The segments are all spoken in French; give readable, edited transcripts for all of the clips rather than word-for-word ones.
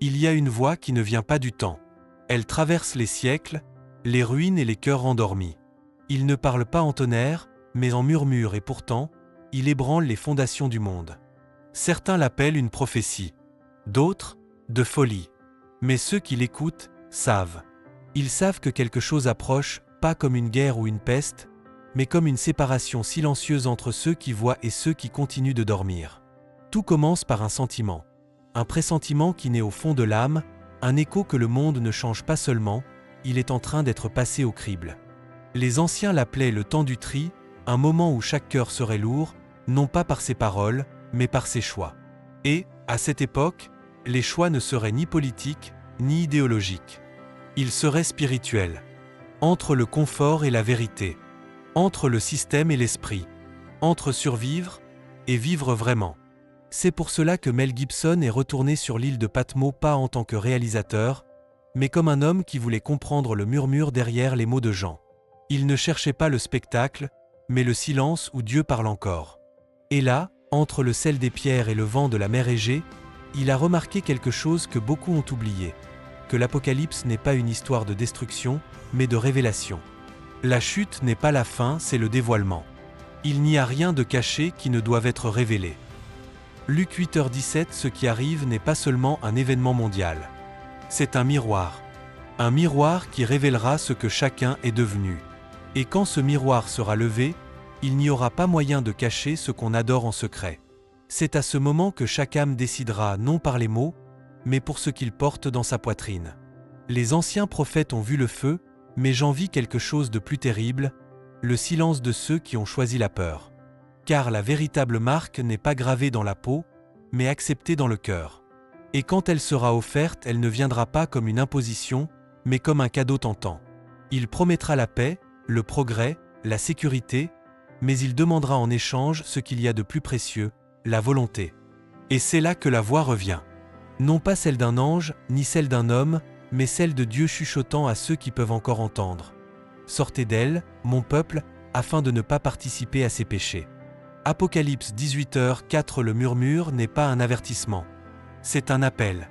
Il y a une voix qui ne vient pas du temps. Elle traverse les siècles, les ruines et les cœurs endormis. Il ne parle pas en tonnerre, mais en murmure et pourtant, il ébranle les fondations du monde. Certains l'appellent une prophétie, d'autres, de folie. Mais ceux qui l'écoutent savent. Ils savent que quelque chose approche, pas comme une guerre ou une peste, mais comme une séparation silencieuse entre ceux qui voient et ceux qui continuent de dormir. Tout commence par un sentiment. Un pressentiment qui naît au fond de l'âme, un écho que le monde ne change pas seulement, il est en train d'être passé au crible. Les anciens l'appelaient le temps du tri, un moment où chaque cœur serait lourd, non pas par ses paroles, mais par ses choix. Et, à cette époque, les choix ne seraient ni politiques, ni idéologiques. Ils seraient spirituels. Entre le confort et la vérité. Entre le système et l'esprit. Entre survivre et vivre vraiment. C'est pour cela que Mel Gibson est retourné sur l'île de Patmos pas en tant que réalisateur, mais comme un homme qui voulait comprendre le murmure derrière les mots de Jean. Il ne cherchait pas le spectacle, mais le silence où Dieu parle encore. Et là, entre le sel des pierres et le vent de la mer Égée, il a remarqué quelque chose que beaucoup ont oublié, que l'Apocalypse n'est pas une histoire de destruction, mais de révélation. La chute n'est pas la fin, c'est le dévoilement. Il n'y a rien de caché qui ne doive être révélé. Luc 8h17, ce qui arrive n'est pas seulement un événement mondial. C'est un miroir. Un miroir qui révélera ce que chacun est devenu. Et quand ce miroir sera levé, il n'y aura pas moyen de cacher ce qu'on adore en secret. C'est à ce moment que chaque âme décidera non par les mots, mais pour ce qu'il porte dans sa poitrine. Les anciens prophètes ont vu le feu, mais j'en vis quelque chose de plus terrible, le silence de ceux qui ont choisi la peur. Car la véritable marque n'est pas gravée dans la peau, mais acceptée dans le cœur. Et quand elle sera offerte, elle ne viendra pas comme une imposition, mais comme un cadeau tentant. Il promettra la paix, le progrès, la sécurité, mais il demandera en échange ce qu'il y a de plus précieux, la volonté. Et c'est là que la voix revient. Non pas celle d'un ange, ni celle d'un homme, mais celle de Dieu chuchotant à ceux qui peuvent encore entendre. Sortez d'elle, mon peuple, afin de ne pas participer à ses péchés. Apocalypse 18h4. Le murmure n'est pas un avertissement. C'est un appel.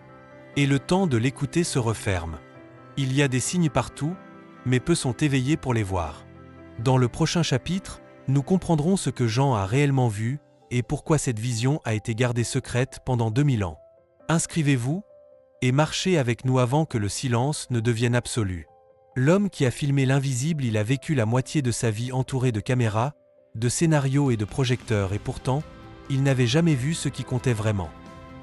Et le temps de l'écouter se referme. Il y a des signes partout, mais peu sont éveillés pour les voir. Dans le prochain chapitre, nous comprendrons ce que Jean a réellement vu et pourquoi cette vision a été gardée secrète pendant 2000 ans. Inscrivez-vous et marchez avec nous avant que le silence ne devienne absolu. L'homme qui a filmé l'invisible, il a vécu la moitié de sa vie entouré de caméras, de scénarios et de projecteurs et pourtant, il n'avait jamais vu ce qui comptait vraiment.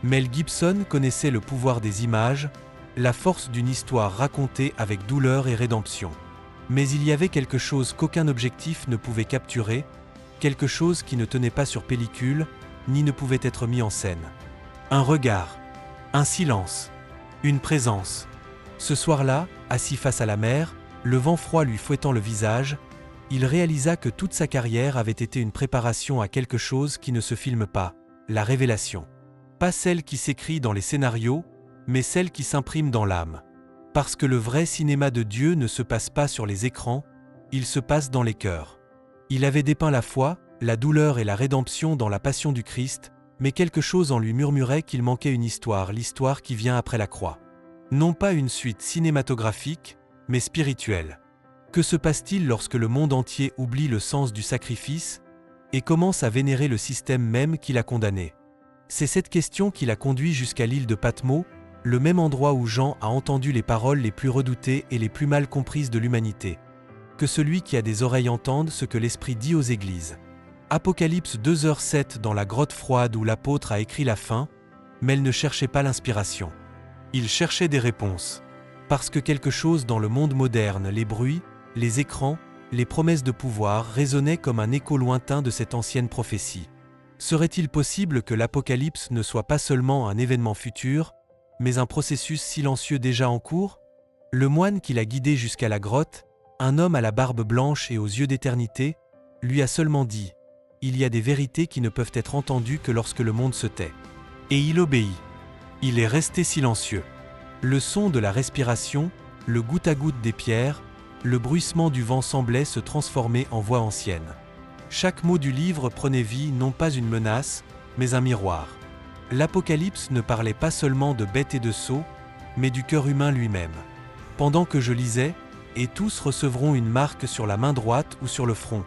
Mel Gibson connaissait le pouvoir des images, la force d'une histoire racontée avec douleur et rédemption. Mais il y avait quelque chose qu'aucun objectif ne pouvait capturer, quelque chose qui ne tenait pas sur pellicule, ni ne pouvait être mis en scène. Un regard, un silence, une présence. Ce soir-là, assis face à la mer, le vent froid lui fouettant le visage, il réalisa que toute sa carrière avait été une préparation à quelque chose qui ne se filme pas, la révélation. Pas celle qui s'écrit dans les scénarios, mais celle qui s'imprime dans l'âme. Parce que le vrai cinéma de Dieu ne se passe pas sur les écrans, il se passe dans les cœurs. Il avait dépeint la foi, la douleur et la rédemption dans la passion du Christ, mais quelque chose en lui murmurait qu'il manquait une histoire, l'histoire qui vient après la croix. Non pas une suite cinématographique, mais spirituelle. Que se passe-t-il lorsque le monde entier oublie le sens du sacrifice et commence à vénérer le système même qui l'a condamné? C'est cette question qui l'a conduit jusqu'à l'île de Patmos, le même endroit où Jean a entendu les paroles les plus redoutées et les plus mal comprises de l'humanité. Que celui qui a des oreilles entende ce que l'Esprit dit aux églises. Apocalypse 2h7. Dans la grotte froide où l'apôtre a écrit la fin, mais elle ne cherchait pas l'inspiration. Il cherchait des réponses. Parce que quelque chose dans le monde moderne, les bruits, les écrans, les promesses de pouvoir résonnaient comme un écho lointain de cette ancienne prophétie. Serait-il possible que l'Apocalypse ne soit pas seulement un événement futur, mais un processus silencieux déjà en cours? Le moine qui l'a guidé jusqu'à la grotte, un homme à la barbe blanche et aux yeux d'éternité, lui a seulement dit « Il y a des vérités qui ne peuvent être entendues que lorsque le monde se tait. » Et il obéit. Il est resté silencieux. Le son de la respiration, le goutte à goutte des pierres, le bruissement du vent semblait se transformer en voix ancienne. Chaque mot du livre prenait vie, non pas une menace, mais un miroir. L'Apocalypse ne parlait pas seulement de bêtes et de sceaux, mais du cœur humain lui-même. Pendant que je lisais, et tous recevront une marque sur la main droite ou sur le front.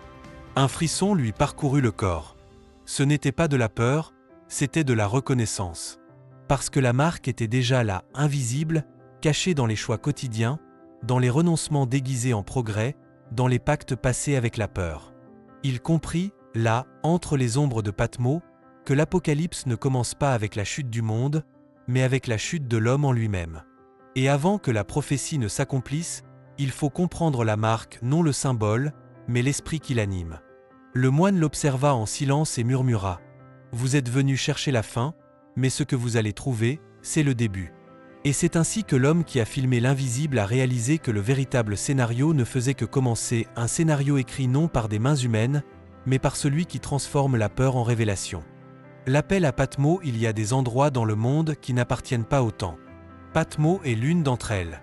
Un frisson lui parcourut le corps. Ce n'était pas de la peur, c'était de la reconnaissance. Parce que la marque était déjà là, invisible, cachée dans les choix quotidiens, dans les renoncements déguisés en progrès, dans les pactes passés avec la peur. Il comprit, là, entre les ombres de Patmos, que l'Apocalypse ne commence pas avec la chute du monde, mais avec la chute de l'homme en lui-même. Et avant que la prophétie ne s'accomplisse, il faut comprendre la marque, non le symbole, mais l'esprit qui l'anime. Le moine l'observa en silence et murmura : « Vous êtes venu chercher la fin, mais ce que vous allez trouver, c'est le début. » Et c'est ainsi que l'homme qui a filmé l'invisible a réalisé que le véritable scénario ne faisait que commencer, un scénario écrit non par des mains humaines, mais par celui qui transforme la peur en révélation. L'appel à Patmos, il y a des endroits dans le monde qui n'appartiennent pas au temps. Patmos est l'une d'entre elles.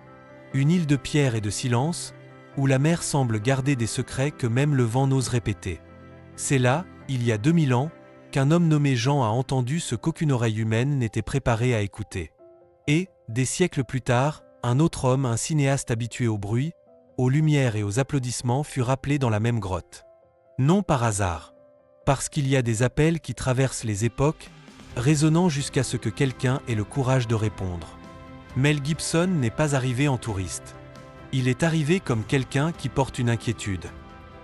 Une île de pierre et de silence, où la mer semble garder des secrets que même le vent n'ose répéter. C'est là, il y a 2000 ans, qu'un homme nommé Jean a entendu ce qu'aucune oreille humaine n'était préparée à écouter. Et, des siècles plus tard, un autre homme, un cinéaste habitué au bruit, aux lumières et aux applaudissements, fut rappelé dans la même grotte. Non par hasard. Parce qu'il y a des appels qui traversent les époques, résonnant jusqu'à ce que quelqu'un ait le courage de répondre. Mel Gibson n'est pas arrivé en touriste. Il est arrivé comme quelqu'un qui porte une inquiétude.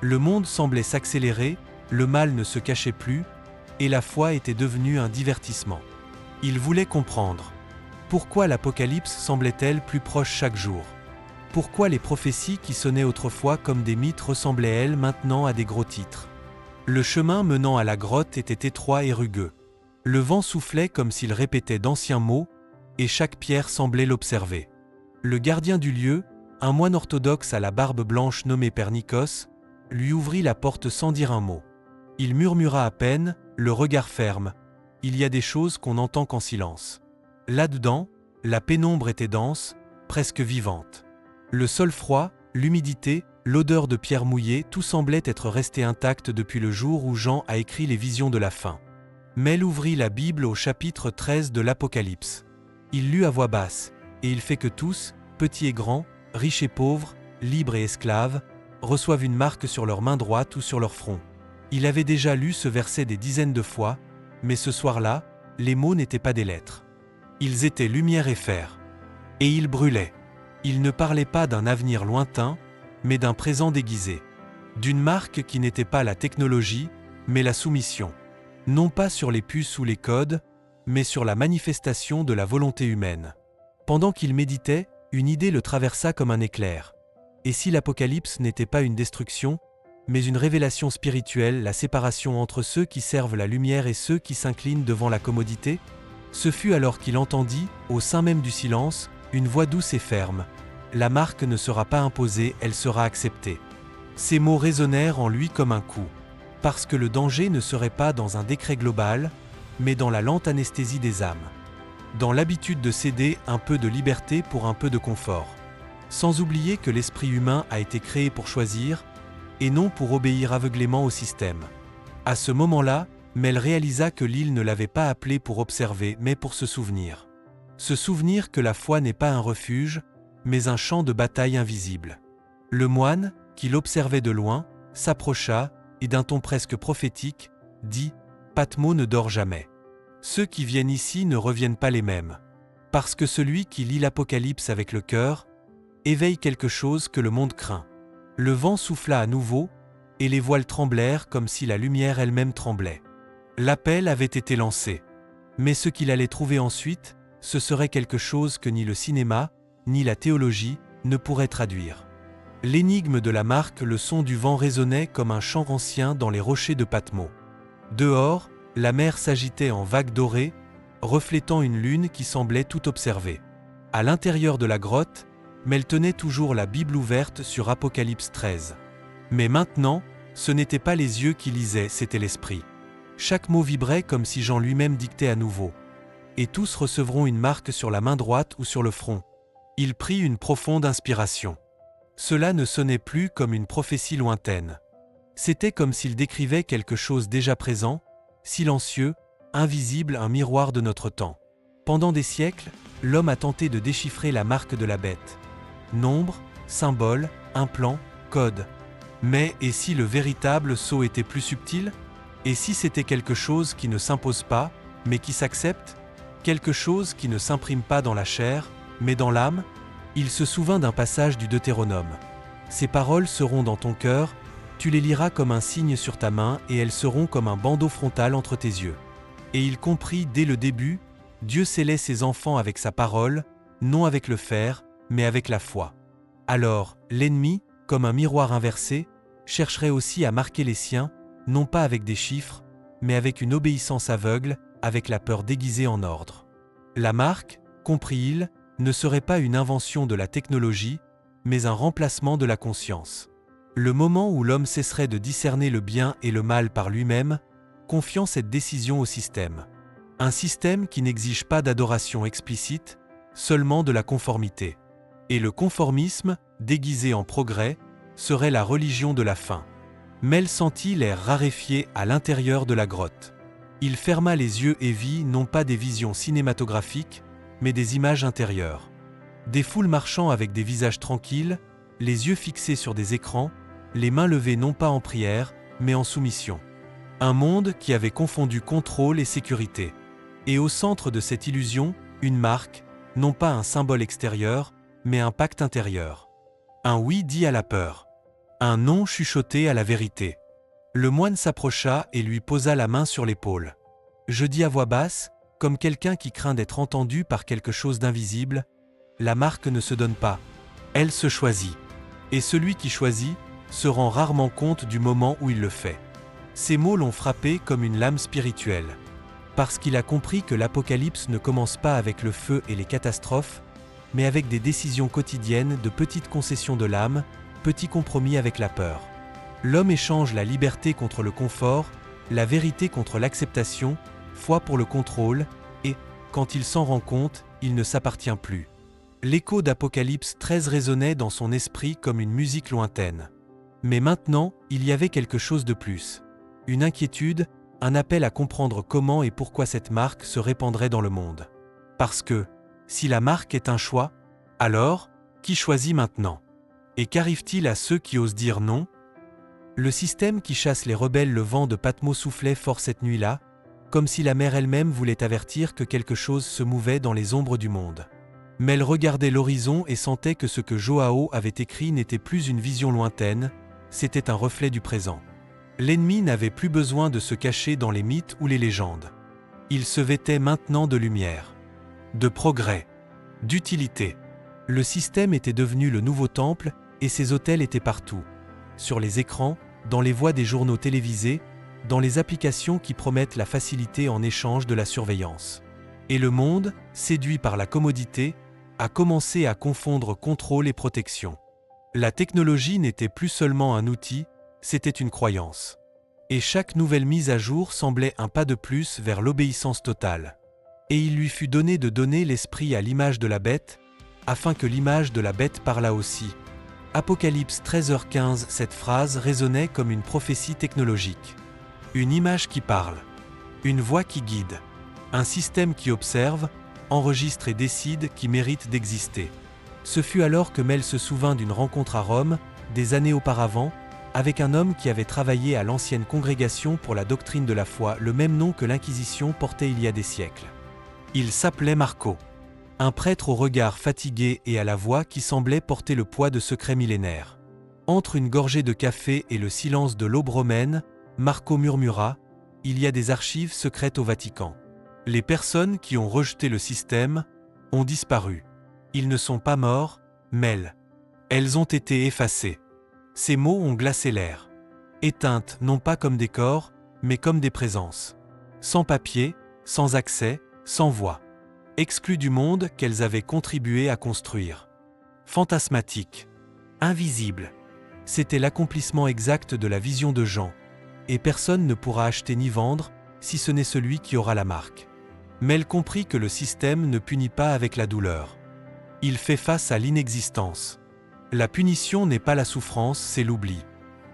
Le monde semblait s'accélérer, le mal ne se cachait plus, et la foi était devenue un divertissement. Il voulait comprendre. Pourquoi l'Apocalypse semblait-elle plus proche chaque jour? Pourquoi les prophéties qui sonnaient autrefois comme des mythes ressemblaient-elles maintenant à des gros titres? Le chemin menant à la grotte était étroit et rugueux. Le vent soufflait comme s'il répétait d'anciens mots, et chaque pierre semblait l'observer. Le gardien du lieu, un moine orthodoxe à la barbe blanche nommé Père Nikos, lui ouvrit la porte sans dire un mot. Il murmura à peine, le regard ferme : « Il y a des choses qu'on n'entend qu'en silence. » Là-dedans, la pénombre était dense, presque vivante. Le sol froid, l'humidité, l'odeur de pierre mouillée, tout semblait être resté intact depuis le jour où Jean a écrit les visions de la fin. Mel ouvrit la Bible au chapitre 13 de l'Apocalypse. Il lut à voix basse, et il fait que tous, petits et grands, riches et pauvres, libres et esclaves, reçoivent une marque sur leur main droite ou sur leur front. Il avait déjà lu ce verset des dizaines de fois, mais ce soir-là, les mots n'étaient pas des lettres. Ils étaient lumière et fer. Et ils brûlaient. Il ne parlait pas d'un avenir lointain, mais d'un présent déguisé. D'une marque qui n'était pas la technologie, mais la soumission. Non pas sur les puces ou les codes, mais sur la manifestation de la volonté humaine. Pendant qu'il méditait, une idée le traversa comme un éclair. Et si l'Apocalypse n'était pas une destruction, mais une révélation spirituelle, la séparation entre ceux qui servent la lumière et ceux qui s'inclinent devant la commodité? Ce fut alors qu'il entendit, au sein même du silence, une voix douce et ferme. La marque ne sera pas imposée, elle sera acceptée. Ces mots résonnèrent en lui comme un coup. Parce que le danger ne serait pas dans un décret global, mais dans la lente anesthésie des âmes. Dans l'habitude de céder un peu de liberté pour un peu de confort. Sans oublier que l'esprit humain a été créé pour choisir, et non pour obéir aveuglément au système. À ce moment-là, Mel réalisa que l'île ne l'avait pas appelé pour observer, mais pour se souvenir. Se souvenir que la foi n'est pas un refuge, mais un champ de bataille invisible. Le moine, qui l'observait de loin, s'approcha, et d'un ton presque prophétique, dit : « Patmos ne dort jamais. Ceux qui viennent ici ne reviennent pas les mêmes. Parce que celui qui lit l'Apocalypse avec le cœur, éveille quelque chose que le monde craint. » Le vent souffla à nouveau, et les voiles tremblèrent comme si la lumière elle-même tremblait. L'appel avait été lancé. Mais ce qu'il allait trouver ensuite, ce serait quelque chose que ni le cinéma, ni la théologie ne pourraient traduire. L'énigme de la marque, le son du vent résonnait comme un chant ancien dans les rochers de Patmos. Dehors, la mer s'agitait en vagues dorées, reflétant une lune qui semblait tout observer. À l'intérieur de la grotte, Mel tenait toujours la Bible ouverte sur Apocalypse 13. Mais maintenant, ce n'étaient pas les yeux qui lisaient, c'était l'esprit. Chaque mot vibrait comme si Jean lui-même dictait à nouveau. Et tous recevront une marque sur la main droite ou sur le front. Il prit une profonde inspiration. Cela ne sonnait plus comme une prophétie lointaine. C'était comme s'il décrivait quelque chose déjà présent, silencieux, invisible, un miroir de notre temps. Pendant des siècles, l'homme a tenté de déchiffrer la marque de la bête. Nombre, symbole, implant, code. Mais et si le véritable sceau était plus subtil? Et si c'était quelque chose qui ne s'impose pas, mais qui s'accepte? Quelque chose qui ne s'imprime pas dans la chair, mais dans l'âme? Il se souvint d'un passage du Deutéronome. Ces paroles seront dans ton cœur, tu les liras comme un signe sur ta main et elles seront comme un bandeau frontal entre tes yeux. Et il comprit dès le début, Dieu scellait ses enfants avec sa parole, non avec le fer, mais avec la foi. Alors, l'ennemi, comme un miroir inversé, chercherait aussi à marquer les siens, non pas avec des chiffres, mais avec une obéissance aveugle, avec la peur déguisée en ordre. La marque, comprit-il, ne serait pas une invention de la technologie, mais un remplacement de la conscience. Le moment où l'homme cesserait de discerner le bien et le mal par lui-même, confiant cette décision au système. Un système qui n'exige pas d'adoration explicite, seulement de la conformité. Et le conformisme, déguisé en progrès, serait la religion de la fin. Mel sentit l'air raréfié à l'intérieur de la grotte. Il ferma les yeux et vit non pas des visions cinématographiques, mais des images intérieures. Des foules marchant avec des visages tranquilles, les yeux fixés sur des écrans, les mains levées non pas en prière, mais en soumission. Un monde qui avait confondu contrôle et sécurité. Et au centre de cette illusion, une marque, non pas un symbole extérieur, mais un pacte intérieur. Un oui dit à la peur. Un non chuchoté à la vérité. Le moine s'approcha et lui posa la main sur l'épaule. Je dis à voix basse, comme quelqu'un qui craint d'être entendu par quelque chose d'invisible, la marque ne se donne pas, elle se choisit. Et celui qui choisit se rend rarement compte du moment où il le fait. Ces mots l'ont frappé comme une lame spirituelle. Parce qu'il a compris que l'Apocalypse ne commence pas avec le feu et les catastrophes, mais avec des décisions quotidiennes de petites concessions de l'âme, petits compromis avec la peur. L'homme échange la liberté contre le confort, la vérité contre l'acceptation, foi pour le contrôle, et, quand il s'en rend compte, il ne s'appartient plus. L'écho d'Apocalypse 13 résonnait dans son esprit comme une musique lointaine. Mais maintenant, il y avait quelque chose de plus. Une inquiétude, un appel à comprendre comment et pourquoi cette marque se répandrait dans le monde. Parce que, si la marque est un choix, alors, qui choisit maintenant? Et qu'arrive-t-il à ceux qui osent dire non? Le système qui chasse les rebelles, le vent de Patmos soufflait fort cette nuit-là, comme si la mer elle-même voulait avertir que quelque chose se mouvait dans les ombres du monde. Mais elle regardait l'horizon et sentait que ce que Joao avait écrit n'était plus une vision lointaine, c'était un reflet du présent. L'ennemi n'avait plus besoin de se cacher dans les mythes ou les légendes. Il se vêtait maintenant de lumière, de progrès, d'utilité. Le système était devenu le nouveau temple et ses autels étaient partout. Sur les écrans, dans les voix des journaux télévisés, dans les applications qui promettent la facilité en échange de la surveillance. Et le monde, séduit par la commodité, a commencé à confondre contrôle et protection. La technologie n'était plus seulement un outil, c'était une croyance. Et chaque nouvelle mise à jour semblait un pas de plus vers l'obéissance totale. Et il lui fut donné de donner l'esprit à l'image de la bête, afin que l'image de la bête parlât aussi. Apocalypse 13h15, cette phrase résonnait comme une prophétie technologique. Une image qui parle, une voix qui guide, un système qui observe, enregistre et décide qui mérite d'exister. Ce fut alors que Mel se souvint d'une rencontre à Rome, des années auparavant, avec un homme qui avait travaillé à l'ancienne congrégation pour la doctrine de la foi, le même nom que l'Inquisition portait il y a des siècles. Il s'appelait Marco. Un prêtre au regard fatigué et à la voix qui semblait porter le poids de secrets millénaires. Entre une gorgée de café et le silence de l'aube romaine, Marco murmura « Il y a des archives secrètes au Vatican. Les personnes qui ont rejeté le système ont disparu. Ils ne sont pas morts, Mel. Elles ont été effacées. » Ces mots ont glacé l'air. Éteintes non pas comme des corps, mais comme des présences. Sans papier, sans accès, sans voix. Exclues du monde qu'elles avaient contribué à construire. Fantasmatique. Invisible. C'était l'accomplissement exact de la vision de Jean. Et personne ne pourra acheter ni vendre, si ce n'est celui qui aura la marque. Mais elle comprit que le système ne punit pas avec la douleur. Il fait face à l'inexistence. La punition n'est pas la souffrance, c'est l'oubli.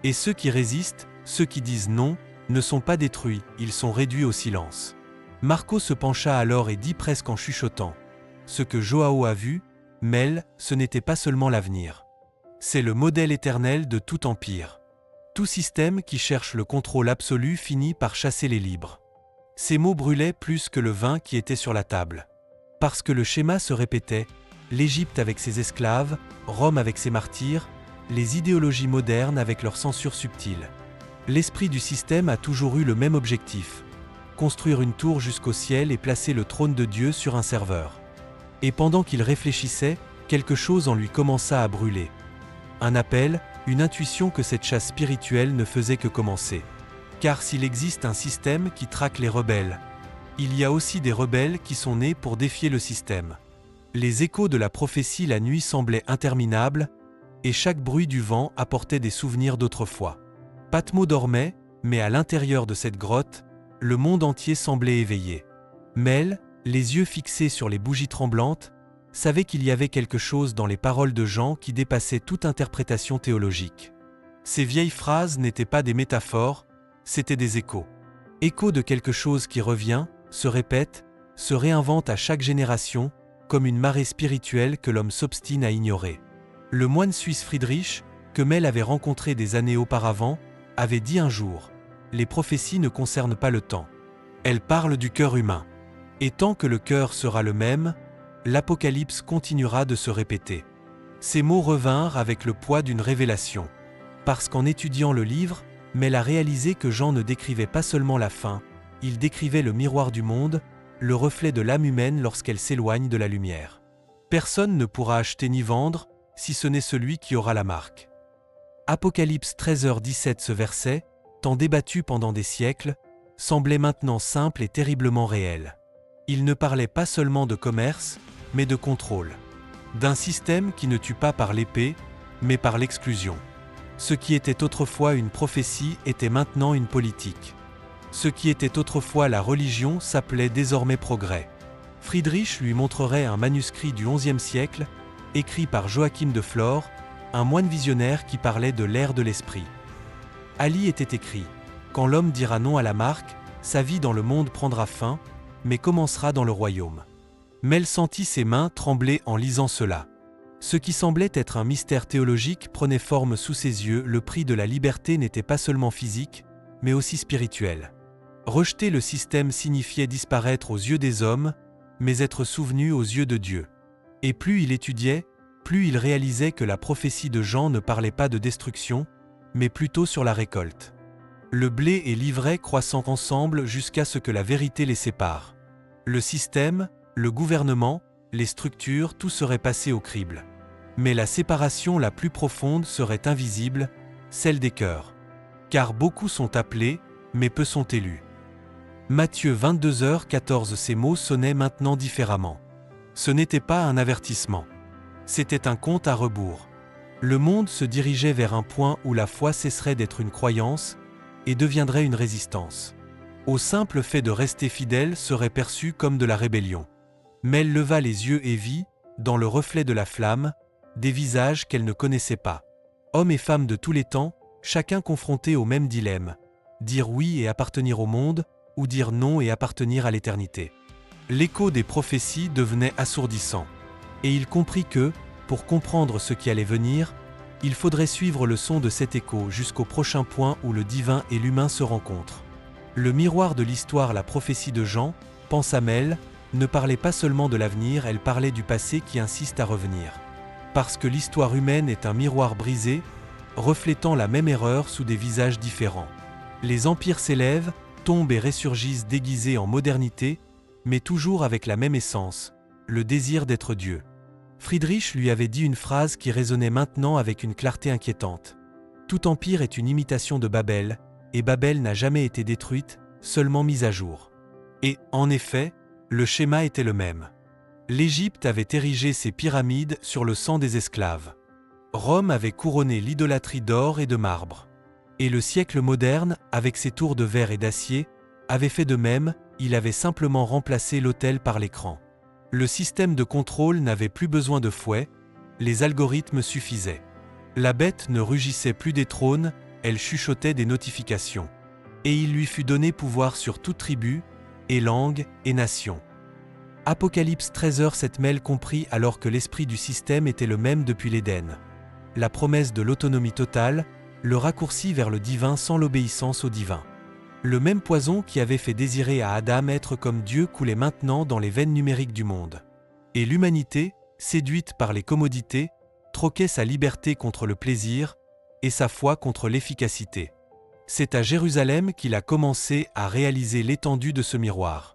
Et ceux qui résistent, ceux qui disent non, ne sont pas détruits, ils sont réduits au silence. Marco se pencha alors et dit presque en chuchotant ce que Joao a vu, Mel, ce n'était pas seulement l'avenir. C'est le modèle éternel de tout empire. Tout système qui cherche le contrôle absolu finit par chasser les libres. Ces mots brûlaient plus que le vin qui était sur la table. Parce que le schéma se répétait, l'Égypte avec ses esclaves, Rome avec ses martyrs, les idéologies modernes avec leur censure subtile. L'esprit du système a toujours eu le même objectif: construire une tour jusqu'au ciel et placer le trône de Dieu sur un serveur. Et pendant qu'il réfléchissait, quelque chose en lui commença à brûler. Un appel, une intuition que cette chasse spirituelle ne faisait que commencer. Car s'il existe un système qui traque les rebelles, il y a aussi des rebelles qui sont nés pour défier le système. Les échos de la prophétie la nuit semblaient interminables, et chaque bruit du vent apportait des souvenirs d'autrefois. Patmo dormait, mais à l'intérieur de cette grotte, le monde entier semblait éveillé. Mel, les yeux fixés sur les bougies tremblantes, savait qu'il y avait quelque chose dans les paroles de Jean qui dépassait toute interprétation théologique. Ces vieilles phrases n'étaient pas des métaphores, c'étaient des échos. Échos de quelque chose qui revient, se répète, se réinvente à chaque génération, comme une marée spirituelle que l'homme s'obstine à ignorer. Le moine suisse Friedrich, que Mel avait rencontré des années auparavant, avait dit un jour: « Les prophéties ne concernent pas le temps. Elles parlent du cœur humain. Et tant que le cœur sera le même, l'Apocalypse continuera de se répéter. » Ces mots revinrent avec le poids d'une révélation. Parce qu'en étudiant le livre, Mel a réalisé que Jean ne décrivait pas seulement la fin, il décrivait le miroir du monde, le reflet de l'âme humaine lorsqu'elle s'éloigne de la lumière. Personne ne pourra acheter ni vendre, si ce n'est celui qui aura la marque. Apocalypse 13h17. Ce verset, tant débattu pendant des siècles, semblait maintenant simple et terriblement réel. Il ne parlait pas seulement de commerce, mais de contrôle. D'un système qui ne tue pas par l'épée, mais par l'exclusion. Ce qui était autrefois une prophétie était maintenant une politique. Ce qui était autrefois la religion s'appelait désormais progrès. Friedrich lui montrerait un manuscrit du XIe siècle, écrit par Joachim de Flore, un moine visionnaire qui parlait de l'ère de l'esprit. Ali était écrit: « Quand l'homme dira non à la marque, sa vie dans le monde prendra fin, mais commencera dans le royaume. » Mel sentit ses mains trembler en lisant cela. Ce qui semblait être un mystère théologique prenait forme sous ses yeux. Le prix de la liberté n'était pas seulement physique, mais aussi spirituel. Rejeter le système signifiait disparaître aux yeux des hommes, mais être souvenu aux yeux de Dieu. Et plus il étudiait, plus il réalisait que la prophétie de Jean ne parlait pas de destruction, mais plutôt sur la récolte. Le blé et l'ivraie croissant ensemble jusqu'à ce que la vérité les sépare. Le système, le gouvernement, les structures, tout serait passé au crible. Mais la séparation la plus profonde serait invisible, celle des cœurs. Car beaucoup sont appelés, mais peu sont élus. Matthieu 22h14. Ces mots sonnaient maintenant différemment. Ce n'était pas un avertissement. C'était un compte à rebours. Le monde se dirigeait vers un point où la foi cesserait d'être une croyance et deviendrait une résistance. Au simple fait de rester fidèle serait perçu comme de la rébellion. Mel leva les yeux et vit, dans le reflet de la flamme, des visages qu'elle ne connaissait pas. Hommes et femmes de tous les temps, chacun confronté au même dilemme: dire oui et appartenir au monde, ou dire non et appartenir à l'éternité. L'écho des prophéties devenait assourdissant. Et il comprit que, pour comprendre ce qui allait venir, il faudrait suivre le son de cet écho jusqu'au prochain point où le divin et l'humain se rencontrent. Le miroir de l'histoire, la prophétie de Jean, pensa Mel, ne parlait pas seulement de l'avenir, elle parlait du passé qui insiste à revenir. Parce que l'histoire humaine est un miroir brisé, reflétant la même erreur sous des visages différents. Les empires s'élèvent, tombent et ressurgissent déguisés en modernité, mais toujours avec la même essence, le désir d'être Dieu. Friedrich lui avait dit une phrase qui résonnait maintenant avec une clarté inquiétante. Tout empire est une imitation de Babel, et Babel n'a jamais été détruite, seulement mise à jour. Et, en effet, le schéma était le même. L'Égypte avait érigé ses pyramides sur le sang des esclaves. Rome avait couronné l'idolâtrie d'or et de marbre. Et le siècle moderne, avec ses tours de verre et d'acier, avait fait de même, il avait simplement remplacé l'autel par l'écran. Le système de contrôle n'avait plus besoin de fouet, les algorithmes suffisaient. La bête ne rugissait plus des trônes, elle chuchotait des notifications. Et il lui fut donné pouvoir sur toute tribu, et langue, et nation. Apocalypse 13h07 Mel comprit alors que l'esprit du système était le même depuis l'Éden. La promesse de l'autonomie totale, le raccourci vers le divin sans l'obéissance au divin. Le même poison qui avait fait désirer à Adam être comme Dieu coulait maintenant dans les veines numériques du monde. Et l'humanité, séduite par les commodités, troquait sa liberté contre le plaisir et sa foi contre l'efficacité. C'est à Jérusalem qu'il a commencé à réaliser l'étendue de ce miroir.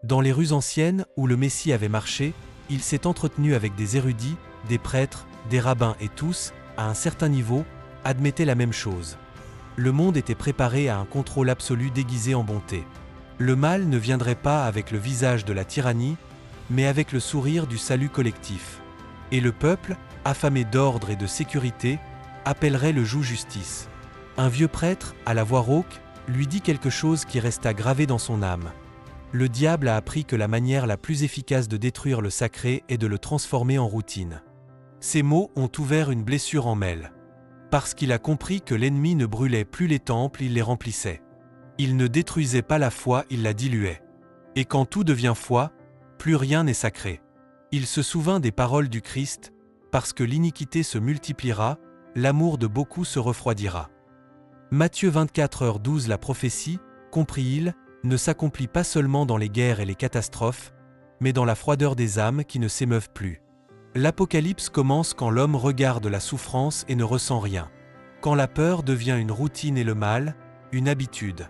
Dans les rues anciennes où le Messie avait marché, il s'est entretenu avec des érudits, des prêtres, des rabbins et tous, à un certain niveau, admettaient la même chose. Le monde était préparé à un contrôle absolu déguisé en bonté. Le mal ne viendrait pas avec le visage de la tyrannie, mais avec le sourire du salut collectif. Et le peuple, affamé d'ordre et de sécurité, appellerait le joug justice. Un vieux prêtre, à la voix rauque, lui dit quelque chose qui resta gravé dans son âme. Le diable a appris que la manière la plus efficace de détruire le sacré est de le transformer en routine. Ces mots ont ouvert une blessure en Mel. Parce qu'il a compris que l'ennemi ne brûlait plus les temples, il les remplissait. Il ne détruisait pas la foi, il la diluait. Et quand tout devient foi, plus rien n'est sacré. Il se souvint des paroles du Christ, parce que l'iniquité se multipliera, l'amour de beaucoup se refroidira. Matthieu 24h12 La prophétie, comprit-il, ne s'accomplit pas seulement dans les guerres et les catastrophes, mais dans la froideur des âmes qui ne s'émeuvent plus. L'Apocalypse commence quand l'homme regarde la souffrance et ne ressent rien. Quand la peur devient une routine et le mal, une habitude.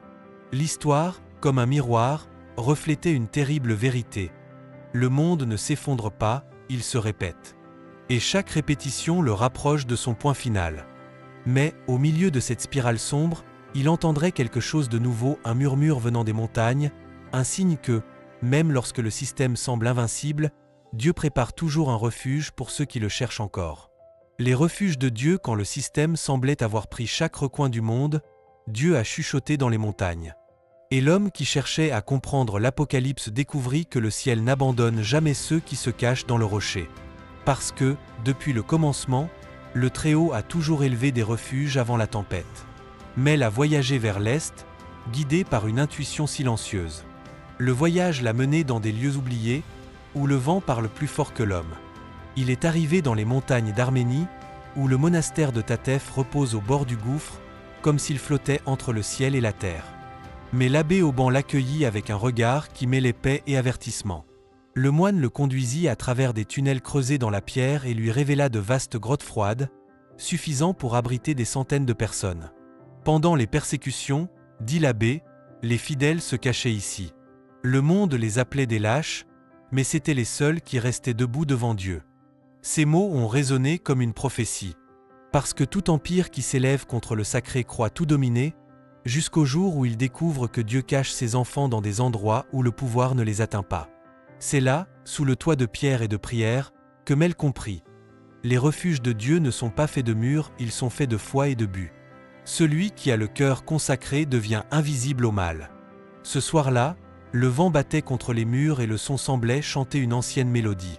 L'histoire, comme un miroir, reflétait une terrible vérité. Le monde ne s'effondre pas, il se répète. Et chaque répétition le rapproche de son point final. Mais, au milieu de cette spirale sombre, il entendrait quelque chose de nouveau, un murmure venant des montagnes, un signe que, même lorsque le système semble invincible, Dieu prépare toujours un refuge pour ceux qui le cherchent encore. Les refuges de Dieu quand le système semblait avoir pris chaque recoin du monde, Dieu a chuchoté dans les montagnes. Et l'homme qui cherchait à comprendre l'Apocalypse découvrit que le ciel n'abandonne jamais ceux qui se cachent dans le rocher. Parce que, depuis le commencement, le Très-Haut a toujours élevé des refuges avant la tempête. Mel a voyagé vers l'est, guidé par une intuition silencieuse. Le voyage l'a mené dans des lieux oubliés, où le vent parle plus fort que l'homme. Il est arrivé dans les montagnes d'Arménie, où le monastère de Tatef repose au bord du gouffre, comme s'il flottait entre le ciel et la terre. Mais l'abbé Auban l'accueillit avec un regard qui mêlait paix et avertissement. Le moine le conduisit à travers des tunnels creusés dans la pierre et lui révéla de vastes grottes froides, suffisant pour abriter des centaines de personnes. Pendant les persécutions, dit l'abbé, les fidèles se cachaient ici. Le monde les appelait des lâches, mais c'étaient les seuls qui restaient debout devant Dieu. Ces mots ont résonné comme une prophétie. Parce que tout empire qui s'élève contre le sacré croit tout dominer, jusqu'au jour où il découvre que Dieu cache ses enfants dans des endroits où le pouvoir ne les atteint pas. C'est là, sous le toit de pierre et de prière, que Mel comprit. Les refuges de Dieu ne sont pas faits de murs, ils sont faits de foi et de but. Celui qui a le cœur consacré devient invisible au mal. Ce soir-là, le vent battait contre les murs et le son semblait chanter une ancienne mélodie.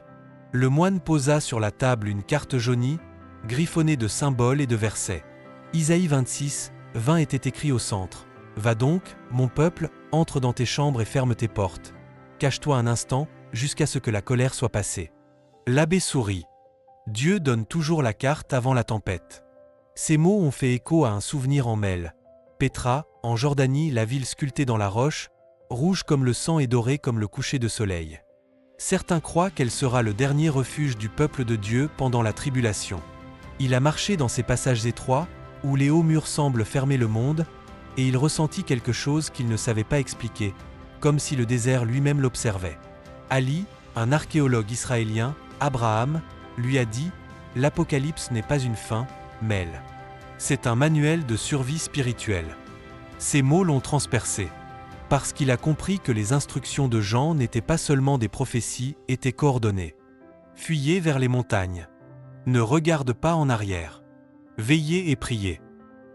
Le moine posa sur la table une carte jaunie, griffonnée de symboles et de versets. Isaïe 26, 20 était écrit au centre. « Va donc, mon peuple, entre dans tes chambres et ferme tes portes. Cache-toi un instant, jusqu'à ce que la colère soit passée. » L'abbé sourit. Dieu donne toujours la carte avant la tempête. Ces mots ont fait écho à un souvenir en Mel. Pétra, en Jordanie, la ville sculptée dans la roche, rouge comme le sang et dorée comme le coucher de soleil. Certains croient qu'elle sera le dernier refuge du peuple de Dieu pendant la tribulation. Il a marché dans ces passages étroits, où les hauts murs semblent fermer le monde, et il ressentit quelque chose qu'il ne savait pas expliquer, comme si le désert lui-même l'observait. Ali, un archéologue israélien, Abraham, lui a dit « L'Apocalypse n'est pas une fin, Mel. C'est un manuel de survie spirituelle. » Ces mots l'ont transpercé. Parce qu'il a compris que les instructions de Jean n'étaient pas seulement des prophéties, étaient coordonnées. Fuyez vers les montagnes. Ne regarde pas en arrière. Veillez et priez.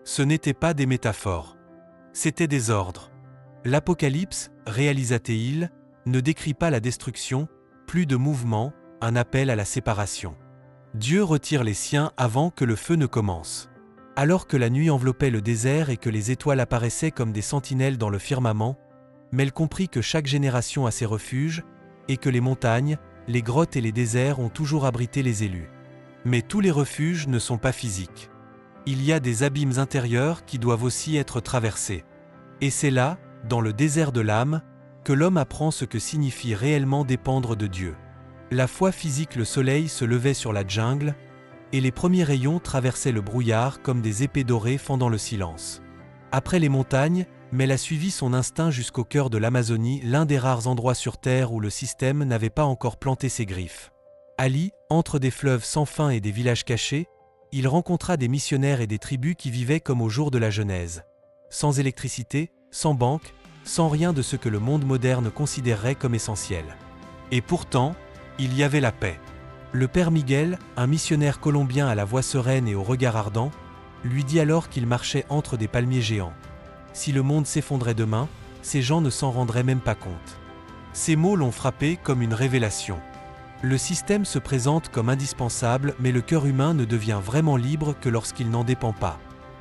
Ce n'étaient pas des métaphores. C'étaient des ordres. L'Apocalypse, réalisa-t-il, ne décrit pas la destruction, plus de mouvement, un appel à la séparation. Dieu retire les siens avant que le feu ne commence. Alors que la nuit enveloppait le désert et que les étoiles apparaissaient comme des sentinelles dans le firmament, Mel comprit que chaque génération a ses refuges, et que les montagnes, les grottes et les déserts ont toujours abrité les élus. Mais tous les refuges ne sont pas physiques. Il y a des abîmes intérieurs qui doivent aussi être traversés. Et c'est là, dans le désert de l'âme, que l'homme apprend ce que signifie réellement dépendre de Dieu. La fois physique, le soleil se levait sur la jungle, et les premiers rayons traversaient le brouillard comme des épées dorées fendant le silence. Après les montagnes, Mel a suivi son instinct jusqu'au cœur de l'Amazonie, l'un des rares endroits sur Terre où le système n'avait pas encore planté ses griffes. Ali, entre des fleuves sans fin et des villages cachés, il rencontra des missionnaires et des tribus qui vivaient comme au jour de la Genèse. Sans électricité, sans banque, sans rien de ce que le monde moderne considérerait comme essentiel. Et pourtant, il y avait la paix. Le père Miguel, un missionnaire colombien à la voix sereine et au regard ardent, lui dit alors qu'il marchait entre des palmiers géants. Si le monde s'effondrait demain, ces gens ne s'en rendraient même pas compte. Ces mots l'ont frappé comme une révélation. Le système se présente comme indispensable, mais le cœur humain ne devient vraiment libre que lorsqu'il n'en dépend pas.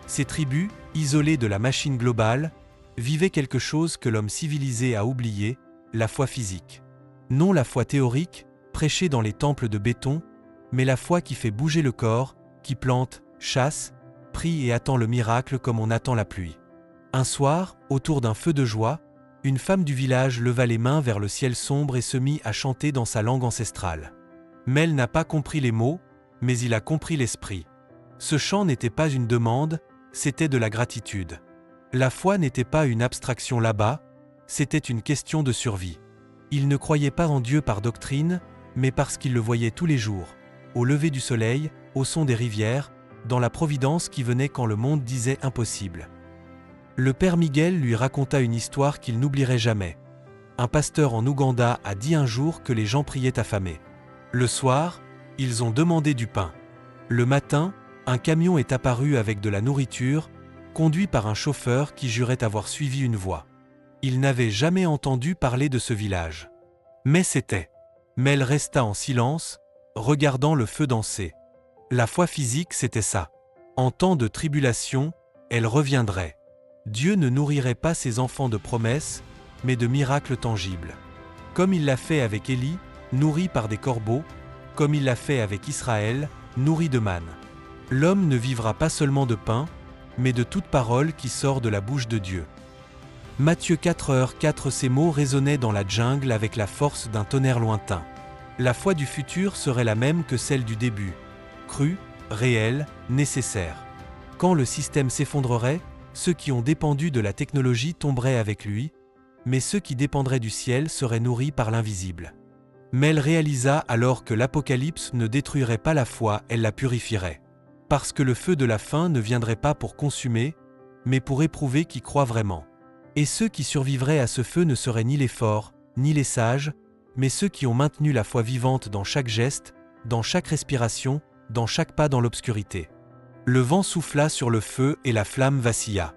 Ces tribus, isolées de la machine globale, vivaient quelque chose que l'homme civilisé a oublié, la foi physique. Non la foi théorique, prêchée dans les temples de béton, mais la foi qui fait bouger le corps, qui plante, chasse, prie et attend le miracle comme on attend la pluie. Un soir, autour d'un feu de joie, une femme du village leva les mains vers le ciel sombre et se mit à chanter dans sa langue ancestrale. Mel n'a pas compris les mots, mais il a compris l'esprit. Ce chant n'était pas une demande, c'était de la gratitude. La foi n'était pas une abstraction là-bas, c'était une question de survie. Il ne croyait pas en Dieu par doctrine, mais parce qu'il le voyait tous les jours, au lever du soleil, au son des rivières, dans la providence qui venait quand le monde disait impossible. Le père Miguel lui raconta une histoire qu'il n'oublierait jamais. Un pasteur en Ouganda a dit un jour que les gens priaient affamés. Le soir, ils ont demandé du pain. Le matin, un camion est apparu avec de la nourriture, conduit par un chauffeur qui jurait avoir suivi une voix. Il n'avait jamais entendu parler de ce village. Mais c'était. Mel resta en silence, regardant le feu danser. La foi physique, c'était ça. En temps de tribulation, elle reviendrait. Dieu ne nourrirait pas ses enfants de promesses, mais de miracles tangibles. Comme il l'a fait avec Élie, nourri par des corbeaux, comme il l'a fait avec Israël, nourri de manne. L'homme ne vivra pas seulement de pain, mais de toute parole qui sort de la bouche de Dieu. Matthieu 4h4. Ces mots résonnaient dans la jungle avec la force d'un tonnerre lointain. La foi du futur serait la même que celle du début, crue, réelle, nécessaire. Quand le système s'effondrerait, ceux qui ont dépendu de la technologie tomberaient avec lui, mais ceux qui dépendraient du ciel seraient nourris par l'invisible. Mel réalisa alors que l'Apocalypse ne détruirait pas la foi, elle la purifierait. Parce que le feu de la fin ne viendrait pas pour consumer, mais pour éprouver qui croit vraiment. Et ceux qui survivraient à ce feu ne seraient ni les forts, ni les sages, mais ceux qui ont maintenu la foi vivante dans chaque geste, dans chaque respiration, dans chaque pas dans l'obscurité. Le vent souffla sur le feu et la flamme vacilla.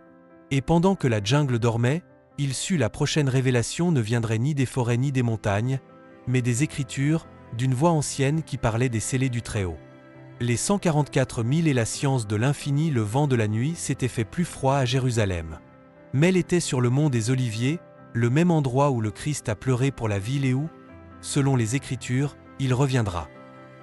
Et pendant que la jungle dormait, il sut la prochaine révélation ne viendrait ni des forêts ni des montagnes, mais des Écritures, d'une voix ancienne qui parlait des scellés du Très-Haut. Les 144 000 et la science de l'infini, le vent de la nuit s'était fait plus froid à Jérusalem. Mel était sur le mont des Oliviers, le même endroit où le Christ a pleuré pour la ville et où, selon les Écritures, il reviendra.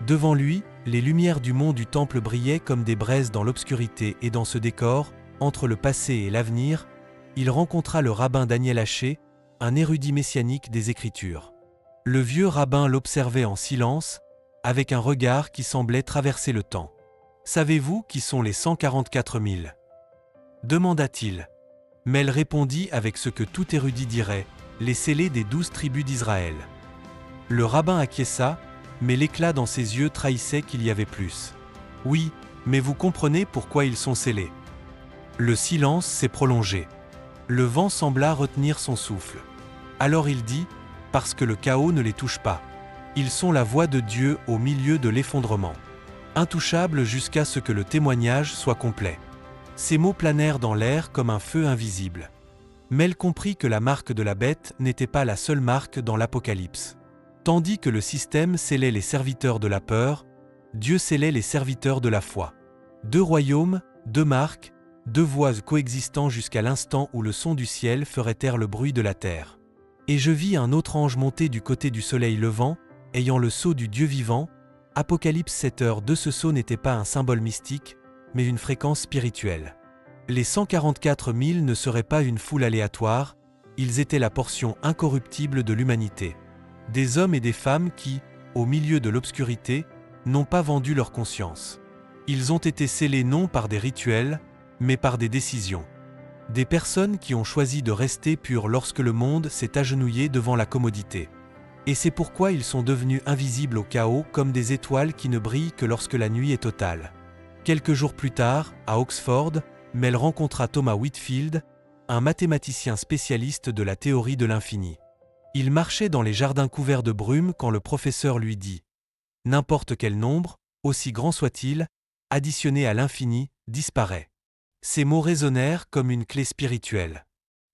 Devant lui, les lumières du mont du temple brillaient comme des braises dans l'obscurité et dans ce décor, entre le passé et l'avenir, il rencontra le rabbin Daniel Haché, un érudit messianique des Écritures. Le vieux rabbin l'observait en silence, avec un regard qui semblait traverser le temps. « Savez-vous qui sont les 144 000 » demanda-t-il. Mel répondit avec ce que tout érudit dirait, les scellés des 12 tribus d'Israël. Le rabbin acquiesça, mais l'éclat dans ses yeux trahissait qu'il y avait plus. « Oui, mais vous comprenez pourquoi ils sont scellés. » Le silence s'est prolongé. Le vent sembla retenir son souffle. Alors il dit, « Parce que le chaos ne les touche pas. Ils sont la voix de Dieu au milieu de l'effondrement. Intouchables jusqu'à ce que le témoignage soit complet. » Ces mots planèrent dans l'air comme un feu invisible. Mel comprit que la marque de la bête n'était pas la seule marque dans l'Apocalypse. Tandis que le système scellait les serviteurs de la peur, Dieu scellait les serviteurs de la foi. 2 royaumes, 2 marques, 2 voix coexistant jusqu'à l'instant où le son du ciel ferait taire le bruit de la terre. Et je vis un autre ange monter du côté du soleil levant, ayant le sceau du Dieu vivant. Apocalypse 7h2. Ce sceau n'était pas un symbole mystique, mais une fréquence spirituelle. Les 144 000 ne seraient pas une foule aléatoire, ils étaient la portion incorruptible de l'humanité. Des hommes et des femmes qui, au milieu de l'obscurité, n'ont pas vendu leur conscience. Ils ont été scellés non par des rituels, mais par des décisions. Des personnes qui ont choisi de rester pures lorsque le monde s'est agenouillé devant la commodité. Et c'est pourquoi ils sont devenus invisibles au chaos comme des étoiles qui ne brillent que lorsque la nuit est totale. Quelques jours plus tard, à Oxford, Mel rencontra Thomas Whitfield, un mathématicien spécialiste de la théorie de l'infini. Il marchait dans les jardins couverts de brume quand le professeur lui dit « N'importe quel nombre, aussi grand soit-il, additionné à l'infini, disparaît. » Ces mots résonnèrent comme une clé spirituelle.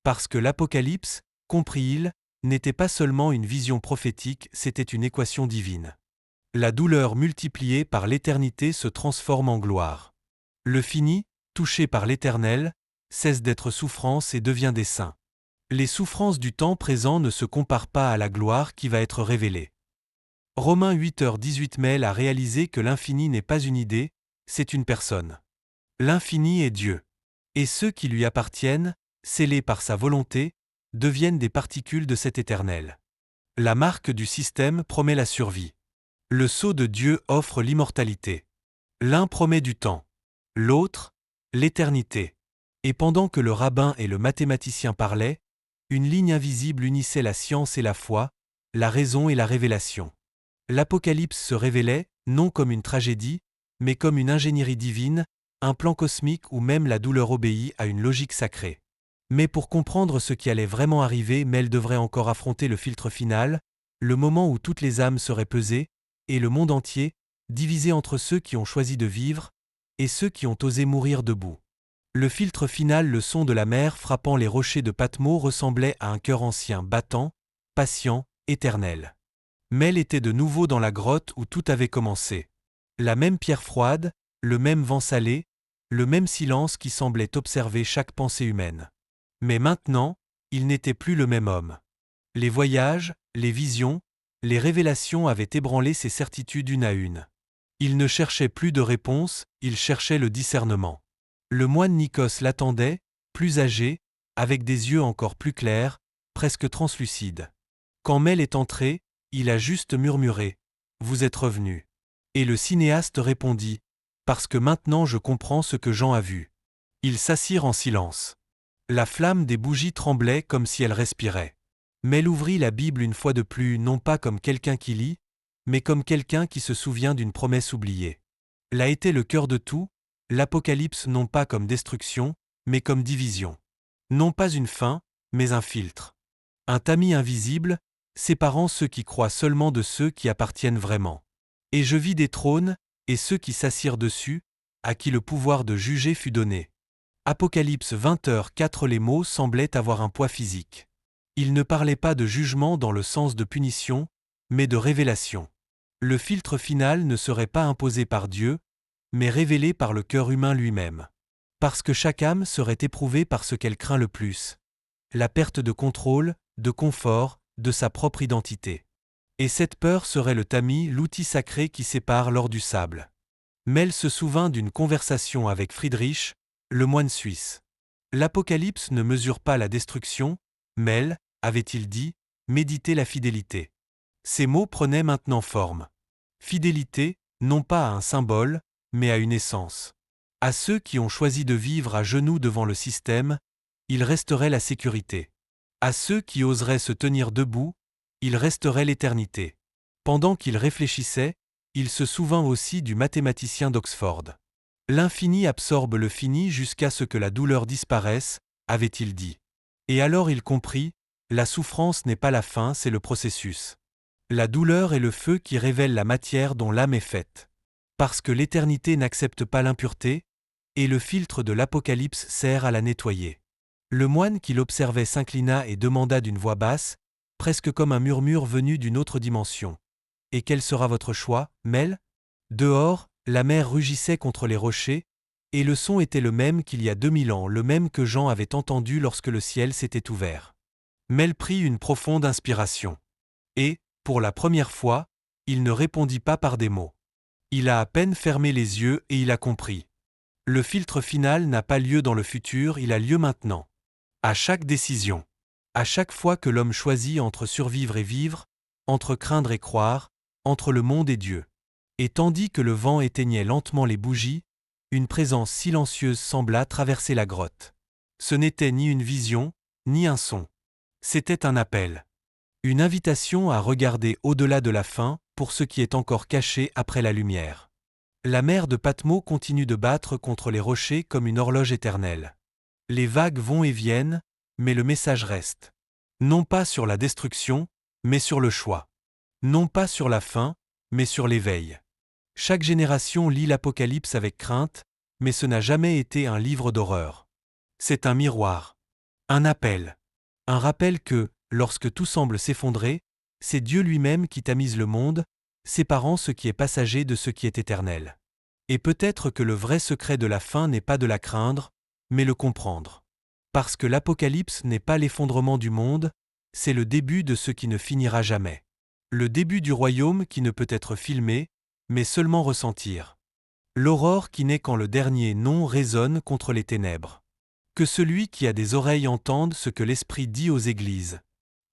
Parce que l'Apocalypse, comprit-il, n'était pas seulement une vision prophétique, c'était une équation divine. La douleur multipliée par l'éternité se transforme en gloire. Le fini, touché par l'éternel, cesse d'être souffrance et devient dessein. Les souffrances du temps présent ne se comparent pas à la gloire qui va être révélée. Romains 8h18. Mel a réalisé que l'infini n'est pas une idée, c'est une personne. L'infini est Dieu. Et ceux qui lui appartiennent, scellés par sa volonté, deviennent des particules de cet éternel. La marque du système promet la survie. Le sceau de Dieu offre l'immortalité. L'un promet du temps, l'autre, l'éternité. Et pendant que le rabbin et le mathématicien parlaient, une ligne invisible unissait la science et la foi, la raison et la révélation. L'Apocalypse se révélait, non comme une tragédie, mais comme une ingénierie divine, un plan cosmique où même la douleur obéit à une logique sacrée. Mais pour comprendre ce qui allait vraiment arriver, Mel devrait encore affronter le filtre final, le moment où toutes les âmes seraient pesées, et le monde entier, divisé entre ceux qui ont choisi de vivre, et ceux qui ont osé mourir debout. Le filtre final, le son de la mer frappant les rochers de Patmos ressemblait à un cœur ancien, battant, patient, éternel. Mel était de nouveau dans la grotte où tout avait commencé. La même pierre froide, le même vent salé, le même silence qui semblait observer chaque pensée humaine. Mais maintenant, il n'était plus le même homme. Les voyages, les visions, les révélations avaient ébranlé ses certitudes une à une. Il ne cherchait plus de réponse, il cherchait le discernement. Le moine Nikos l'attendait, plus âgé, avec des yeux encore plus clairs, presque translucides. Quand Mel est entré, il a juste murmuré « Vous êtes revenu ». Et le cinéaste répondit « Parce que maintenant je comprends ce que Jean a vu ». Ils s'assirent en silence. La flamme des bougies tremblait comme si elle respirait. Mel ouvrit la Bible une fois de plus, non pas comme quelqu'un qui lit, mais comme quelqu'un qui se souvient d'une promesse oubliée. Là était le cœur de tout, l'Apocalypse non pas comme destruction, mais comme division. Non pas une fin, mais un filtre. Un tamis invisible, séparant ceux qui croient seulement de ceux qui appartiennent vraiment. Et je vis des trônes, et ceux qui s'assirent dessus, à qui le pouvoir de juger fut donné. Apocalypse 20h4. Les mots semblaient avoir un poids physique. Il ne parlait pas de jugement dans le sens de punition, mais de révélation. Le filtre final ne serait pas imposé par Dieu, mais révélé par le cœur humain lui-même. Parce que chaque âme serait éprouvée par ce qu'elle craint le plus. La perte de contrôle, de confort, de sa propre identité. Et cette peur serait le tamis, l'outil sacré qui sépare l'or du sable. Mel se souvint d'une conversation avec Friedrich, le moine suisse. L'Apocalypse ne mesure pas la destruction, Mel, avait-il dit, méditez la fidélité. Ces mots prenaient maintenant forme. Fidélité, non pas à un symbole, mais à une essence. À ceux qui ont choisi de vivre à genoux devant le système, il resterait la sécurité. À ceux qui oseraient se tenir debout, il resterait l'éternité. Pendant qu'il réfléchissait, il se souvint aussi du mathématicien d'Oxford. L'infini absorbe le fini jusqu'à ce que la douleur disparaisse, avait-il dit. Et alors il comprit, la souffrance n'est pas la fin, c'est le processus. La douleur est le feu qui révèle la matière dont l'âme est faite. Parce que l'éternité n'accepte pas l'impureté, et le filtre de l'Apocalypse sert à la nettoyer. Le moine qui l'observait s'inclina et demanda d'une voix basse, presque comme un murmure venu d'une autre dimension. « Et quel sera votre choix, Mel ?» Dehors, la mer rugissait contre les rochers, et le son était le même qu'il y a 2000 ans, le même que Jean avait entendu lorsque le ciel s'était ouvert. Mel prit une profonde inspiration. Et, pour la première fois, il ne répondit pas par des mots. Il a à peine fermé les yeux et il a compris. Le filtre final n'a pas lieu dans le futur, il a lieu maintenant. À chaque décision. À chaque fois que l'homme choisit entre survivre et vivre, entre craindre et croire, entre le monde et Dieu. Et tandis que le vent éteignait lentement les bougies, une présence silencieuse sembla traverser la grotte. Ce n'était ni une vision, ni un son. C'était un appel. Une invitation à regarder au-delà de la fin pour ce qui est encore caché après la lumière. La mer de Patmos continue de battre contre les rochers comme une horloge éternelle. Les vagues vont et viennent, mais le message reste. Non pas sur la destruction, mais sur le choix. Non pas sur la fin, mais sur l'éveil. Chaque génération lit l'Apocalypse avec crainte, mais ce n'a jamais été un livre d'horreur. C'est un miroir. Un appel. Un rappel que, lorsque tout semble s'effondrer, c'est Dieu lui-même qui tamise le monde, séparant ce qui est passager de ce qui est éternel. Et peut-être que le vrai secret de la fin n'est pas de la craindre, mais le comprendre. Parce que l'Apocalypse n'est pas l'effondrement du monde, c'est le début de ce qui ne finira jamais. Le début du royaume qui ne peut être filmé, mais seulement ressentir. L'aurore qui naît quand le dernier non résonne contre les ténèbres. Que celui qui a des oreilles entende ce que l'Esprit dit aux églises.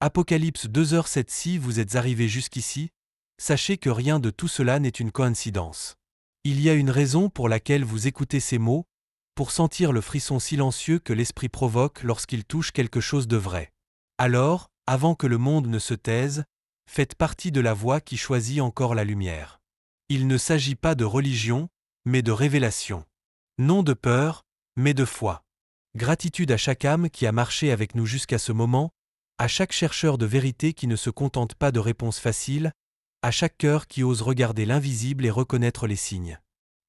Apocalypse 2h07. Si vous êtes arrivé jusqu'ici, sachez que rien de tout cela n'est une coïncidence. Il y a une raison pour laquelle vous écoutez ces mots, pour sentir le frisson silencieux que l'Esprit provoque lorsqu'il touche quelque chose de vrai. Alors, avant que le monde ne se taise, faites partie de la voix qui choisit encore la lumière. Il ne s'agit pas de religion, mais de révélation. Non de peur, mais de foi. Gratitude à chaque âme qui a marché avec nous jusqu'à ce moment, à chaque chercheur de vérité qui ne se contente pas de réponses faciles, à chaque cœur qui ose regarder l'invisible et reconnaître les signes.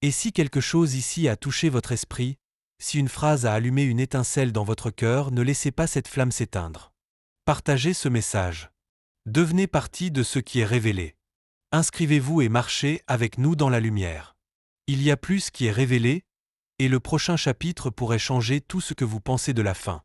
Et si quelque chose ici a touché votre esprit, si une phrase a allumé une étincelle dans votre cœur, ne laissez pas cette flamme s'éteindre. Partagez ce message. Devenez partie de ce qui est révélé. Inscrivez-vous et marchez avec nous dans la lumière. Il y a plus qui est révélé, et le prochain chapitre pourrait changer tout ce que vous pensez de la fin.